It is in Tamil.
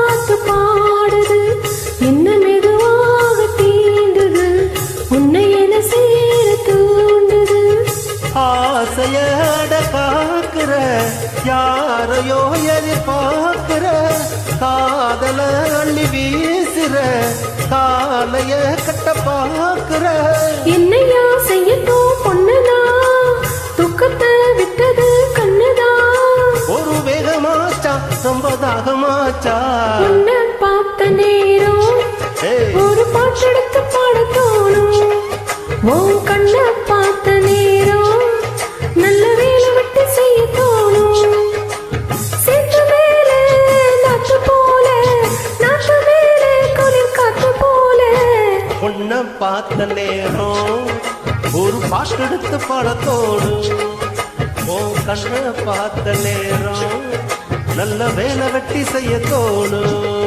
காத்து பாடுது என்ன மெதுவாக தீண்டுது உன்னை என சேர தூண்டுது ஆசையட காக்குற யாரையோ எதிர்பார்க்கிற காதல அள்ளி வீசுற காலைய கட்ட பாக்குற என்னையா செய்யட்டும் பொண்ணுதா துக்கத்தை விட்டது கண்ணுதா ஒரு வேகமாச்சா ரொம்ப தாகமாச்சா உன்னை பார்த்த நேரம் ஒரு பாட்டெடுத்து பாட தோணும் உன் கண்ணை பார்த்த நேரம் நல்ல வேலை விட்டு செய்ய தோணும் சேத்து மேலே நாத்து போல நாத்து மேலே குளிர் காத்து போல உன்னை பார்த்த நேரம் ஒரு பாட்டெடுத்து பாடத்தோடு உன் கண்ணை பார்த்த நேரம் நல்ல வேலை வெட்டி செய்ய தோணும்